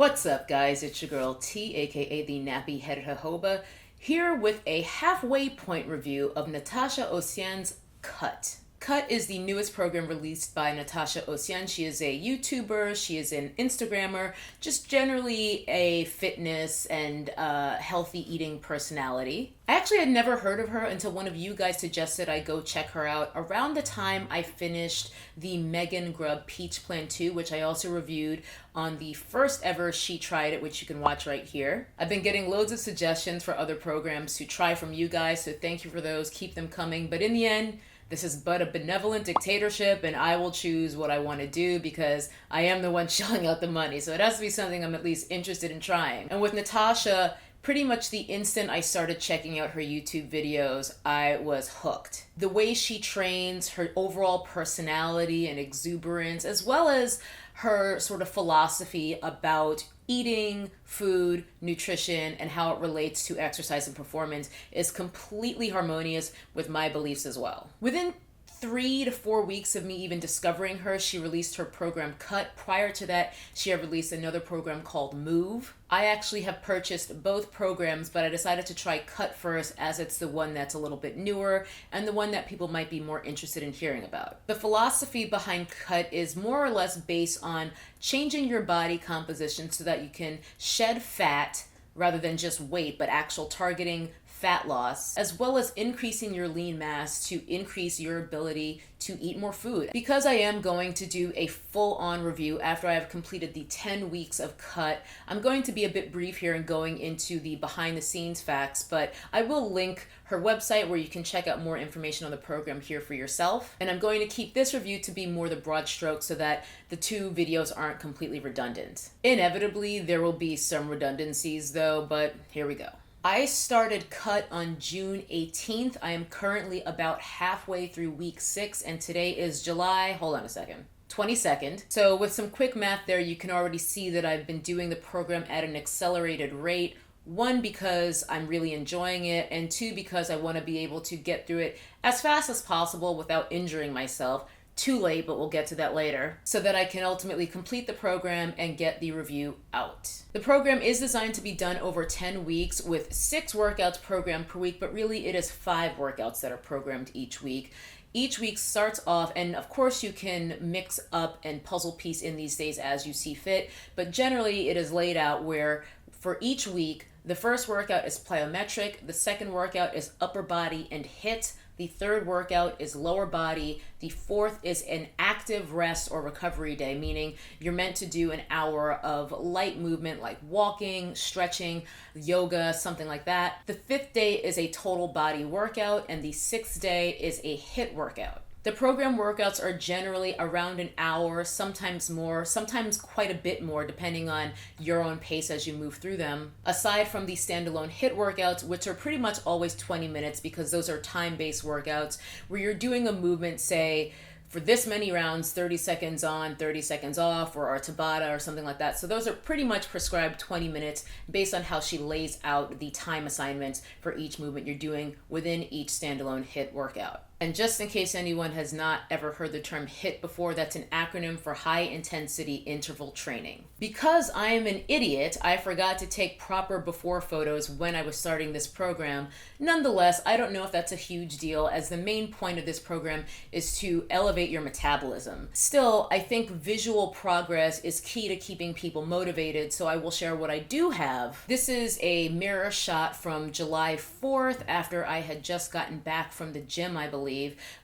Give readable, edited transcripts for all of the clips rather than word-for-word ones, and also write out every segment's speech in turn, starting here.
What's up, guys? It's your girl T, aka the Nappy Headed Jojoba, here with a halfway point review of Natacha Océane's Cut. Cut is the newest program released by Natacha Océane. She is a YouTuber, she is an Instagrammer, just generally a fitness and healthy eating personality. I actually had never heard of her until one of you guys suggested I go check her out around the time I finished the Megan Grub Peach Plan 2, which I also reviewed on the first ever She Tried It, which you can watch right here. I've been getting loads of suggestions for other programs to try from you guys, so thank you for those. Keep them coming. But in the end, this is but a benevolent dictatorship, and I will choose what I want to do because I am the one shelling out the money. So it has to be something I'm at least interested in trying. And with Natacha, pretty much the instant I started checking out her YouTube videos, I was hooked. The way she trains, her overall personality and exuberance, as well as her sort of philosophy about eating, food, nutrition, and how it relates to exercise and performance is completely harmonious with my beliefs as well. Within 3 to 4 weeks of me even discovering her, she released her program Cut. Prior to that, she had released another program called Move. I actually have purchased both programs, but I decided to try Cut first as it's the one that's a little bit newer and the one that people might be more interested in hearing about. The philosophy behind Cut is more or less based on changing your body composition so that you can shed fat rather than just weight, but actual targeting fat loss, as well as increasing your lean mass to increase your ability to eat more food. Because I am going to do a full-on review after I have completed the 10 weeks of Cut, I'm going to be a bit brief here and going into the behind-the-scenes facts, but I will link her website where you can check out more information on the program here for yourself. And I'm going to keep this review to be more the broad strokes so that the two videos aren't completely redundant. Inevitably, there will be some redundancies though, but here we go. I started Cut on June 18th. I am currently about halfway through week 6, and today is July, hold on a second, 22nd. So with some quick math there, you can already see that I've been doing the program at an accelerated rate. 1, because I'm really enjoying it, and 2, because I want to be able to get through it as fast as possible without injuring myself. Too late, but we'll get to that later, so that I can ultimately complete the program and get the review out. The program is designed to be done over 10 weeks with 6 workouts programmed per week, but really it is 5 workouts that are programmed each week. Each week starts off, and of course you can mix up and puzzle piece in these days as you see fit, but generally it is laid out where for each week, the first workout is plyometric, the second workout is upper body and HIIT, the third workout is lower body. The fourth is an active rest or recovery day, meaning you're meant to do an hour of light movement like walking, stretching, yoga, something like that. The 5th day is a total body workout, and the 6th day is a HIIT workout. The program workouts are generally around an hour, sometimes more, sometimes quite a bit more, depending on your own pace as you move through them. Aside from the standalone HIIT workouts, which are pretty much always 20 minutes because those are time-based workouts where you're doing a movement, say, for this many rounds, 30 seconds on, 30 seconds off, or Tabata or something like that. So those are pretty much prescribed 20 minutes based on how she lays out the time assignments for each movement you're doing within each standalone HIIT workout. And just in case anyone has not ever heard the term HIIT before, that's an acronym for High Intensity Interval Training. Because I am an idiot, I forgot to take proper before photos when I was starting this program. Nonetheless, I don't know if that's a huge deal, as the main point of this program is to elevate your metabolism. Still, I think visual progress is key to keeping people motivated, so I will share what I do have. This is a mirror shot from July 4th after I had just gotten back from the gym, I believe,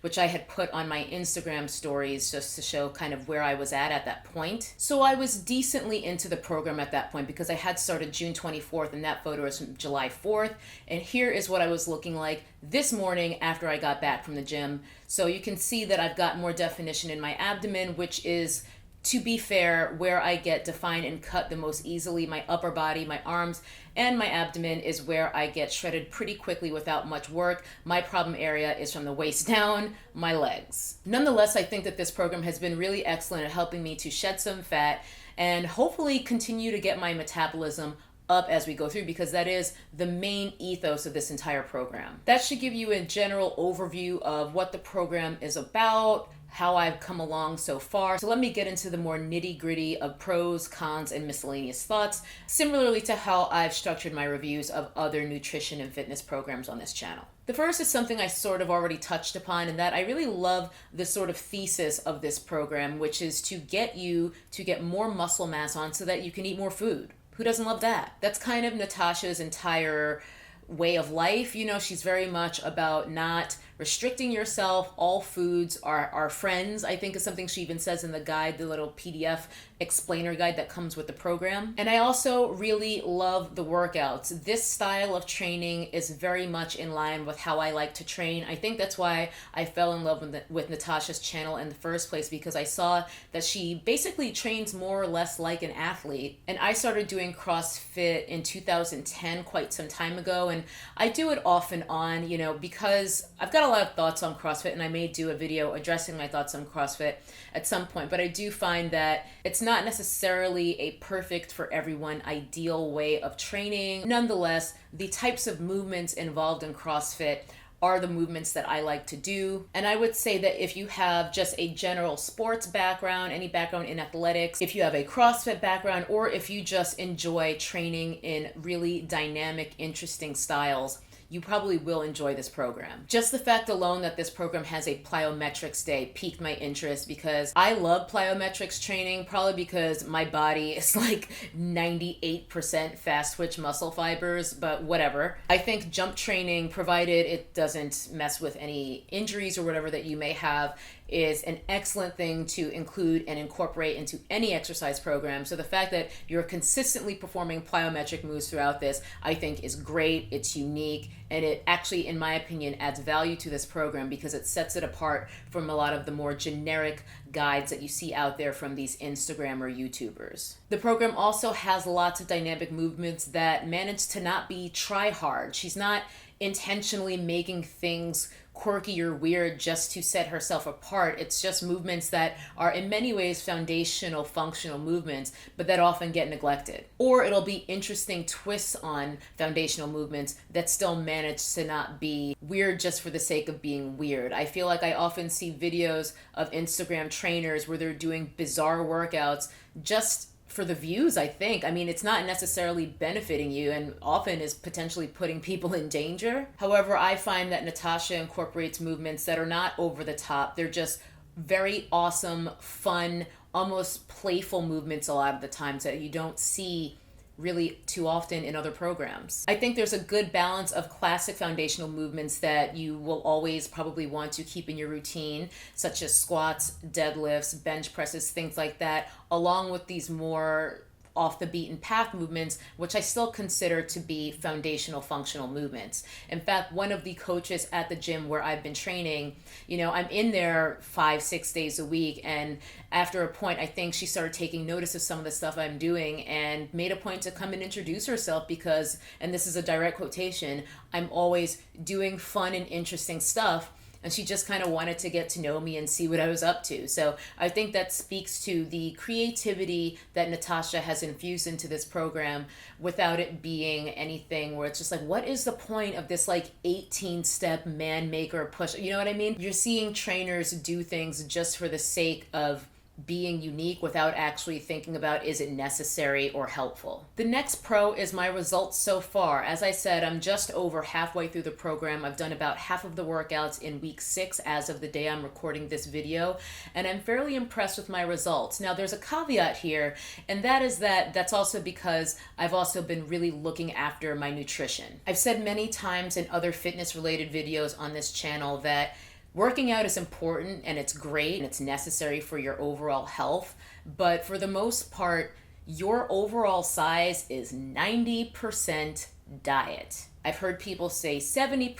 which I had put on my Instagram stories just to show kind of where I was at that point. So I was decently into the program at that point because I had started June 24th and that photo is from July 4th. And here is what I was looking like this morning after I got back from the gym. So you can see that I've got more definition in my abdomen, which is, to be fair, where I get defined and cut the most easily. My upper body, my arms, and my abdomen is where I get shredded pretty quickly without much work. My problem area is from the waist down, my legs. Nonetheless, I think that this program has been really excellent at helping me to shed some fat and hopefully continue to get my metabolism up as we go through, because that is the main ethos of this entire program. That should give you a general overview of what the program is about how I've come along so far. So let me get into the more nitty-gritty of pros, cons, and miscellaneous thoughts, similarly to how I've structured my reviews of other nutrition and fitness programs on this channel. The first is something I sort of already touched upon, in that I really love the sort of thesis of this program, which is to get you to get more muscle mass on so that you can eat more food. Who doesn't love that? That's kind of Natacha's entire way of life. You know, she's very much about not restricting yourself. All foods are friends, I think, is something she even says in the guide, the little PDF explainer guide that comes with the program. And I also really love the workouts. This style of training is very much in line with how I like to train. I think that's why I fell in love with Natacha's channel in the first place, because I saw that she basically trains more or less like an athlete. And I started doing CrossFit in 2010, quite some time ago, and I do it off and on, you know, because I've got a lot of thoughts on CrossFit, and I may do a video addressing my thoughts on CrossFit at some point, but I do find that it's not necessarily a perfect for everyone ideal way of training. Nonetheless, the types of movements involved in CrossFit are the movements that I like to do. And I would say that if you have just a general sports background, any background in athletics, if you have a CrossFit background, or if you just enjoy training in really dynamic, interesting styles, you probably will enjoy this program. Just the fact alone that this program has a plyometrics day piqued my interest, because I love plyometrics training, probably because my body is like 98% fast twitch muscle fibers, but whatever. I think jump training, provided it doesn't mess with any injuries or whatever that you may have, is an excellent thing to include and incorporate into any exercise program. So the fact that you're consistently performing plyometric moves throughout this, I think is great, it's unique, and it actually, in my opinion, adds value to this program because it sets it apart from a lot of the more generic guides that you see out there from these Instagram or YouTubers. The program also has lots of dynamic movements that manage to not be try hard. She's not intentionally making things quirky or weird just to set herself apart. It's just movements that are in many ways foundational, functional movements, but that often get neglected. Or it'll be interesting twists on foundational movements that still manage to not be weird just for the sake of being weird. I feel like I often see videos of Instagram trainers where they're doing bizarre workouts just for the views, I think. I mean, it's not necessarily benefiting you and often is potentially putting people in danger. However, I find that Natacha incorporates movements that are not over the top. They're just very awesome, fun, almost playful movements a lot of the times that you don't see really too often in other programs. I think there's a good balance of classic foundational movements that you will always probably want to keep in your routine, such as squats, deadlifts, bench presses, things like that, along with these more off the beaten path movements, which I still consider to be foundational functional movements. In fact, one of the coaches at the gym where I've been training, you know, I'm in there 5-6 days a week, and after a point, I think she started taking notice of some of the stuff I'm doing and made a point to come and introduce herself because, and this is a direct quotation, I'm always doing fun and interesting stuff. And she just kind of wanted to get to know me and see what I was up to. So I think that speaks to the creativity that Natacha has infused into this program without it being anything where it's just like, what is the point of this like 18-step man maker push? You know what I mean? You're seeing trainers do things just for the sake of being unique without actually thinking about, is it necessary or helpful? The next pro is my results so far. As I said, I'm just over halfway through the program. I've done about half of the workouts in week 6 as of the day I'm recording this video, and I'm fairly impressed with my results. Now, there's a caveat here, and that is that that's also because I've also been really looking after my nutrition. I've said many times in other fitness related videos on this channel that working out is important and it's great and it's necessary for your overall health, but for the most part, your overall size is 90% diet. I've heard people say 70%,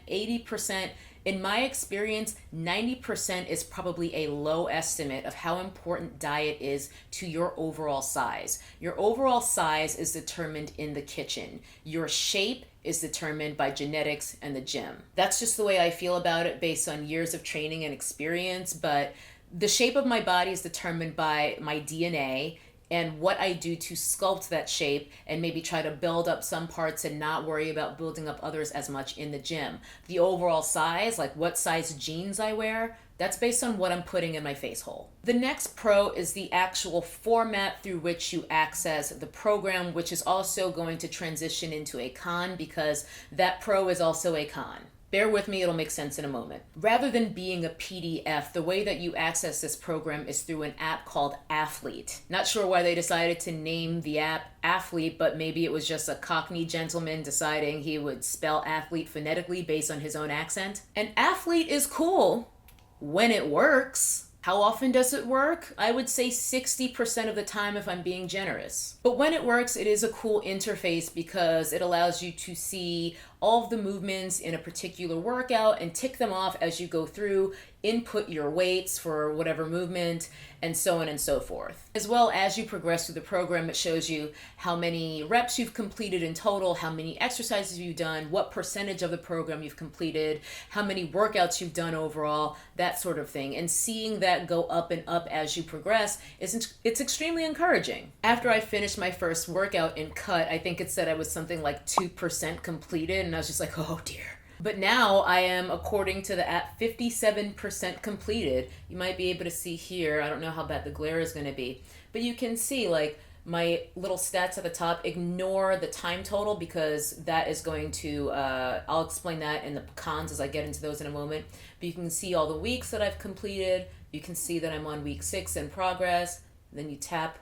80%. In my experience, 90% is probably a low estimate of how important diet is to your overall size. Your overall size is determined in the kitchen. Your shape is determined by genetics and the gym. That's just the way I feel about it based on years of training and experience, but the shape of my body is determined by my DNA and what I do to sculpt that shape and maybe try to build up some parts and not worry about building up others as much in the gym. The overall size, like what size jeans I wear, That's based on what I'm putting in my face hole. The next pro is the actual format through which you access the program, which is also going to transition into a con because that pro is also a con. Bear with me, it'll make sense in a moment. Rather than being a PDF, the way that you access this program is through an app called Athlete. Not sure why they decided to name the app Athlete, but maybe it was just a Cockney gentleman deciding he would spell athlete phonetically based on his own accent. And Athlete is cool when it works. How often does it work? I would say 60% of the time if I'm being generous. But when it works, it is a cool interface because it allows you to see all of the movements in a particular workout and tick them off as you go through, input your weights for whatever movement, and so on and so forth. As well, as you progress through the program, it shows you how many reps you've completed in total, how many exercises you've done, what percentage of the program you've completed, how many workouts you've done overall, that sort of thing. And seeing that go up and up as you progress, it's extremely encouraging. After I finished my first workout in Cut, I think it said I was something like 2% completed, and I was just like, oh dear. But now I am, according to the app, 57% completed. You might be able to see here, I don't know how bad the glare is going to be, but you can see like my little stats at the top. Ignore the time total because that is going to, I'll explain that in the cons as I get into those in a moment. But you can see all the weeks that I've completed. You can see that I'm on week 6 in progress. Then you tap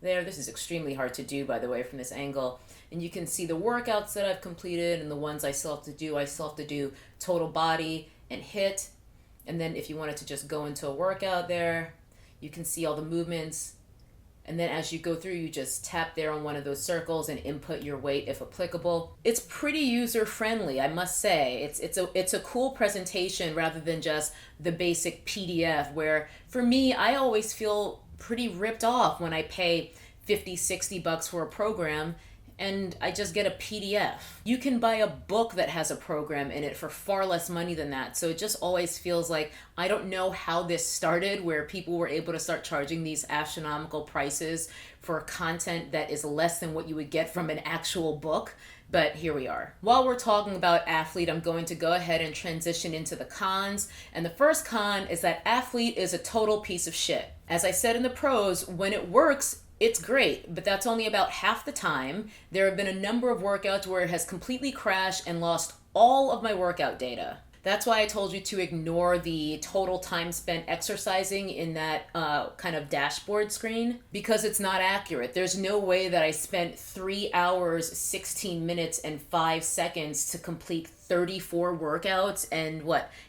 there. This is extremely hard to do, by the way, from this angle. And you can see the workouts that I've completed and the ones I still have to do. I still have to do total body and HIIT. And then if you wanted to just go into a workout there, you can see all the movements. And then as you go through, you just tap there on one of those circles and input your weight if applicable. It's pretty user-friendly, I must say. It's a cool presentation rather than just the basic PDF, where for me, I always feel pretty ripped off when I pay $50-$60 for a program and I just get a PDF. You can buy a book that has a program in it for far less money than that. So it just always feels like, I don't know how this started, where people were able to start charging these astronomical prices for content that is less than what you would get from an actual book. But here we are. While we're talking about Athlete, I'm going to go ahead and transition into the cons. And the first con is that Athlete is a total piece of shit. As I said in the pros, when it works, it's great, but that's only about half the time. There have been a number of workouts where it has completely crashed and lost all of my workout data. That's why I told you to ignore the total time spent exercising in that kind of dashboard screen, because it's not accurate. There's no way that I spent 3 hours, 16 minutes, and 5 seconds to complete 34 workouts and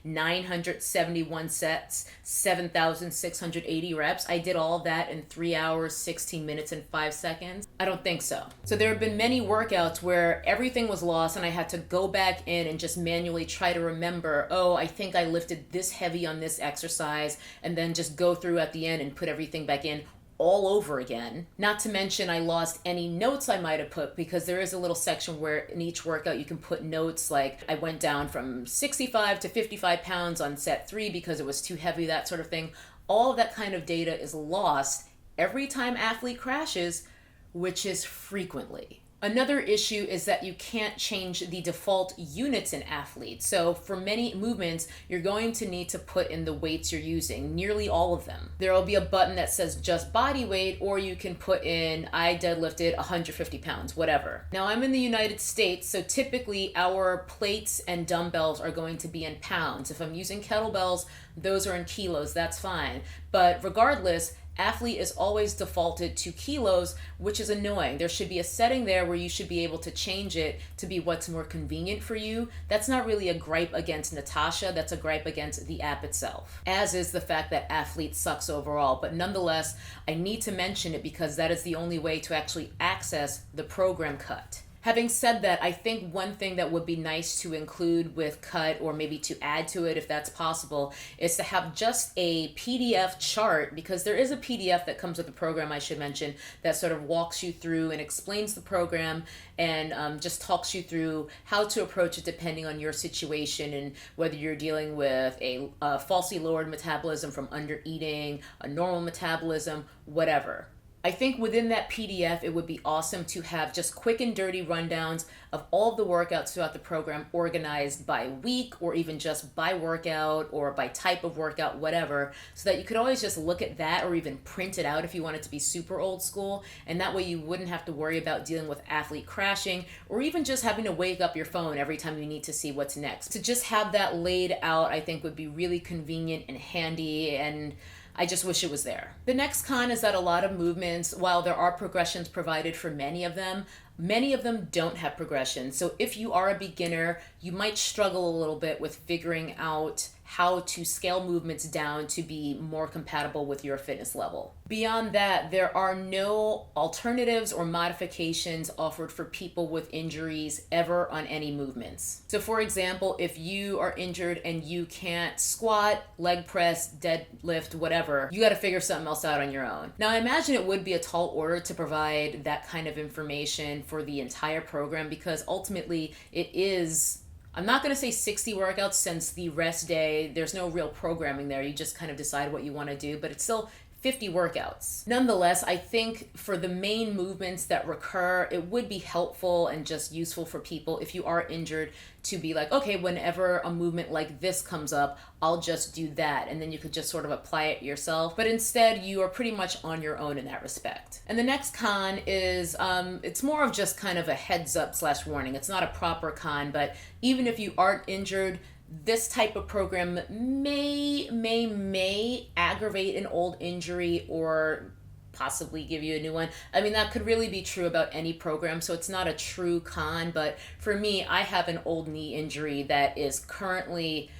971 sets, 7,680 reps. I did all that in 3 hours, 16 minutes, and 5 seconds. I don't think so. So there have been many workouts where everything was lost and I had to go back in and just manually try to remember, oh, I think I lifted this heavy on this exercise, and then just go through at the end and put everything back in all over again. Not to mention I lost any notes I might have put, because there is a little section where in each workout you can put notes like I went down from 65 to 55 pounds on set 3 because it was too heavy, that sort of thing. All of that kind of data is lost every time Athlete crashes, which is frequently. Another issue is that you can't change the default units in Athlete. So for many movements, you're going to need to put in the weights you're using, nearly all of them. There will be a button that says just body weight, or you can put in, I deadlifted 150 pounds, whatever. Now I'm in the United States, so typically our plates and dumbbells are going to be in pounds. If I'm using kettlebells, those are in kilos, that's fine. But regardless, Athlete is always defaulted to kilos, which is annoying. There should be a setting there where you should be able to change it to be what's more convenient for you. That's not really a gripe against Natacha, that's a gripe against the app itself. As is the fact that Athlete sucks overall, but nonetheless, I need to mention it because that is the only way to actually access the program Cut. Having said that, I think one thing that would be nice to include with Cut, or maybe to add to it if that's possible, is to have just a PDF chart, because there is a PDF that comes with the program, I should mention, that sort of walks you through and explains the program and just talks you through how to approach it depending on your situation and whether you're dealing with a falsely lowered metabolism from under eating, a normal metabolism, whatever. I think within that PDF, it would be awesome to have just quick and dirty rundowns of all of the workouts throughout the program organized by week or even just by workout or by type of workout, whatever, so that you could always just look at that or even print it out if you wanted to be super old school. And that way you wouldn't have to worry about dealing with athlete crashing or even just having to wake up your phone every time you need to see what's next. To just have that laid out, I think would be really convenient and handy, and I just wish it was there. The next con is that a lot of movements, while there are progressions provided for many of them don't have progression. So if you are a beginner, you might struggle a little bit with figuring out how to scale movements down to be more compatible with your fitness level. Beyond that, there are no alternatives or modifications offered for people with injuries ever on any movements. So for example, if you are injured and you can't squat, leg press, deadlift, whatever, you got to figure something else out on your own. Now I imagine it would be a tall order to provide that kind of information for the entire program, because ultimately it is, I'm not going to say 60 workouts, since the rest day, there's no real programming there. You just kind of decide what you want to do, but it's still 50 workouts. Nonetheless, I think for the main movements that recur, it would be helpful and just useful for people if you are injured to be like, okay, whenever a movement like this comes up, I'll just do that. And then you could just sort of apply it yourself. But instead, you are pretty much on your own in that respect. And the next con is, it's more of just kind of a heads up / warning. It's not a proper con, but even if you aren't injured, this type of program may aggravate an old injury or possibly give you a new one. I mean, that could really be true about any program, so it's not a true con. But for me, I have an old knee injury that is currently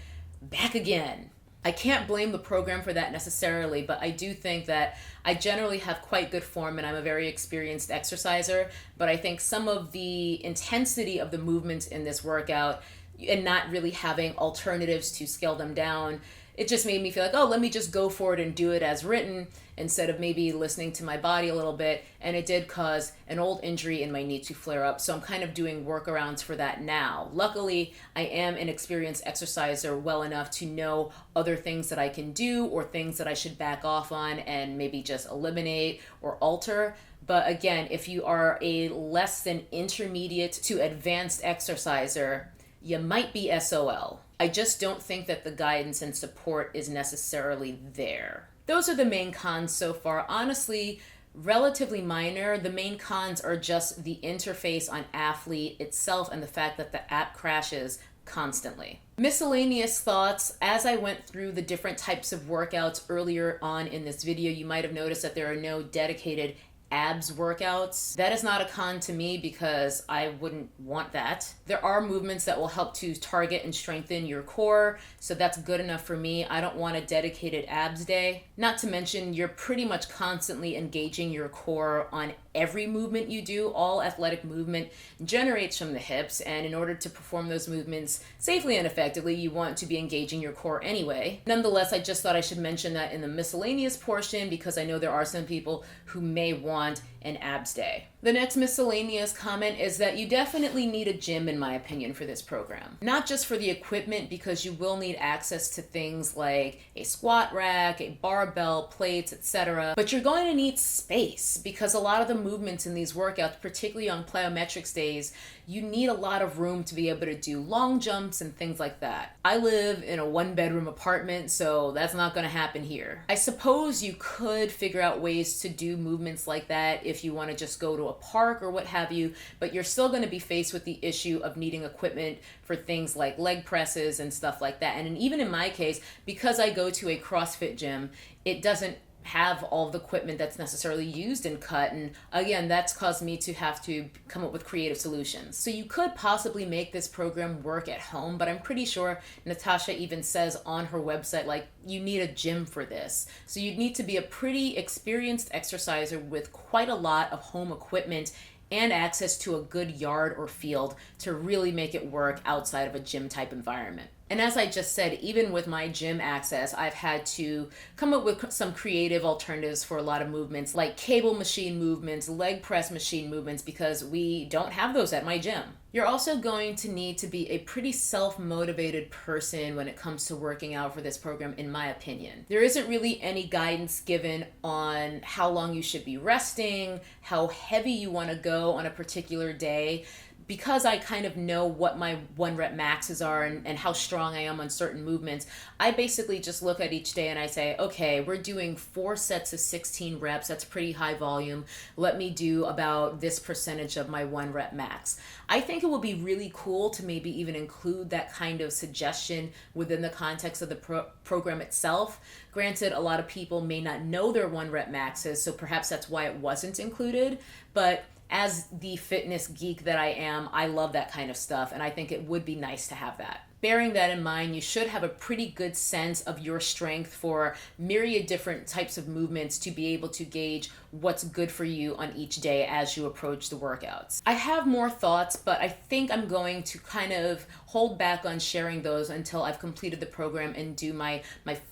back again. I can't blame the program for that necessarily, but I do think that I generally have quite good form and I'm a very experienced exerciser. But I think some of the intensity of the movements in this workout and not really having alternatives to scale them down, it just made me feel like, oh, let me just go for it and do it as written instead of maybe listening to my body a little bit. And it did cause an old injury in my knee to flare up. So I'm kind of doing workarounds for that now. Luckily, I am an experienced exerciser well enough to know other things that I can do or things that I should back off on and maybe just eliminate or alter. But again, if you are a less than intermediate to advanced exerciser, you might be SOL. I just don't think that the guidance and support is necessarily there. Those are the main cons so far. Honestly, relatively minor. The main cons are just the interface on Athlete itself and the fact that the app crashes constantly. Miscellaneous thoughts. As I went through the different types of workouts earlier on in this video, you might have noticed that there are no dedicated abs workouts. That is not a con to me because I wouldn't want that. There are movements that will help to target and strengthen your core, so that's good enough for me. I don't want a dedicated abs day. Not to mention, you're pretty much constantly engaging your core on every movement you do. All athletic movement generates from the hips, and in order to perform those movements safely and effectively, you want to be engaging your core anyway. Nonetheless, I just thought I should mention that in the miscellaneous portion because I know there are some people who may want an abs day. The next miscellaneous comment is that you definitely need a gym, in my opinion, for this program. Not just for the equipment, because you will need access to things like a squat rack, a barbell, plates, etc. But you're going to need space because a lot of the movements in these workouts, particularly on plyometrics days, you need a lot of room to be able to do long jumps and things like that. I live in a 1-bedroom apartment, so that's not going to happen here. I suppose you could figure out ways to do movements like that if you want to just go to a park or what have you, but you're still going to be faced with the issue of needing equipment for things like leg presses and stuff like that. And even in my case, because I go to a CrossFit gym, it doesn't have all the equipment that's necessarily used in cut, and again, that's caused me to have to come up with creative solutions. So you could possibly make this program work at home, but I'm pretty sure Natacha even says on her website, like, you need a gym for this. So you'd need to be a pretty experienced exerciser with quite a lot of home equipment and access to a good yard or field to really make it work outside of a gym type environment. And as I just said, even with my gym access, I've had to come up with some creative alternatives for a lot of movements, like cable machine movements, leg press machine movements, because we don't have those at my gym. You're also going to need to be a pretty self-motivated person when it comes to working out for this program, in my opinion. There isn't really any guidance given on how long you should be resting, how heavy you want to go on a particular day. Because I kind of know what my 1 rep maxes are and how strong I am on certain movements, I basically just look at each day and I say, okay, we're doing 4 sets of 16 reps. That's pretty high volume. Let me do about this percentage of my 1 rep max. I think it would be really cool to maybe even include that kind of suggestion within the context of the program itself. Granted, a lot of people may not know their 1 rep maxes, so perhaps that's why it wasn't included, but as the fitness geek that I am, I love that kind of stuff, and I think it would be nice to have that. Bearing that in mind, you should have a pretty good sense of your strength for myriad different types of movements to be able to gauge what's good for you on each day as you approach the workouts. I have more thoughts, but I think I'm going to kind of hold back on sharing those until I've completed the program and do my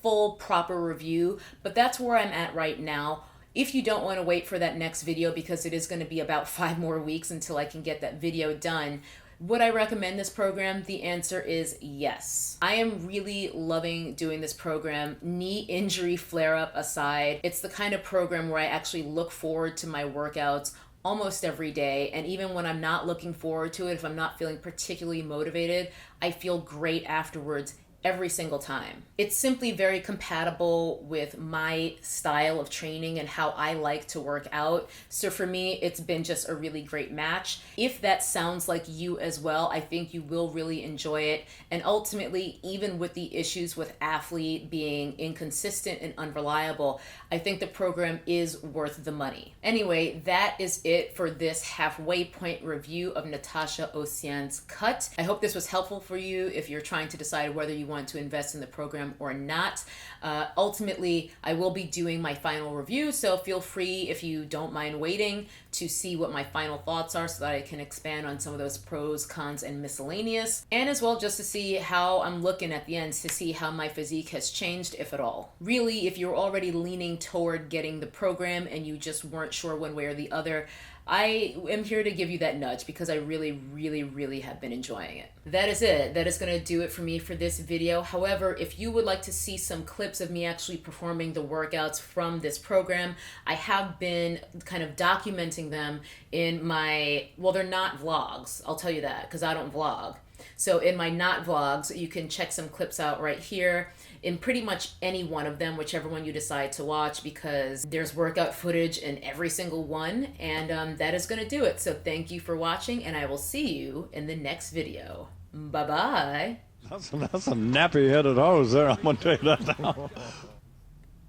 full proper review, but that's where I'm at right now. If you don't want to wait for that next video, because it is going to be about 5 more weeks until I can get that video done, would I recommend this program? The answer is yes. I am really loving doing this program, knee injury flare-up aside. It's the kind of program where I actually look forward to my workouts almost every day, and even when I'm not looking forward to it, if I'm not feeling particularly motivated, I feel great afterwards every single time. It's simply very compatible with my style of training and how I like to work out. So for me, it's been just a really great match. If that sounds like you as well, I think you will really enjoy it. And ultimately, even with the issues with Athlete being inconsistent and unreliable, I think the program is worth the money. Anyway, that is it for this halfway point review of Natacha Océane's Cut. I hope this was helpful for you if you're trying to decide whether you want to invest in the program or not. Ultimately, I will be doing my final review, so feel free, if you don't mind waiting, to see what my final thoughts are so that I can expand on some of those pros, cons, and miscellaneous, and as well just to see how I'm looking at the end, to see how my physique has changed, if at all. Really, if you're already leaning toward getting the program and you just weren't sure one way or the other, I am here to give you that nudge because I really, really, really have been enjoying it. That is it. That is going to do it for me for this video. However, if you would like to see some clips of me actually performing the workouts from this program, I have been kind of documenting them in my, well, they're not vlogs, I'll tell you that, because I don't vlog. So in my not vlogs, you can check some clips out right here in pretty much any one of them, whichever one you decide to watch, because there's workout footage in every single one, and that is going to do it. So thank you for watching, and I will see you in the next video. Bye-bye. That's a nappy-headed hose there, I'm going to tell you that now.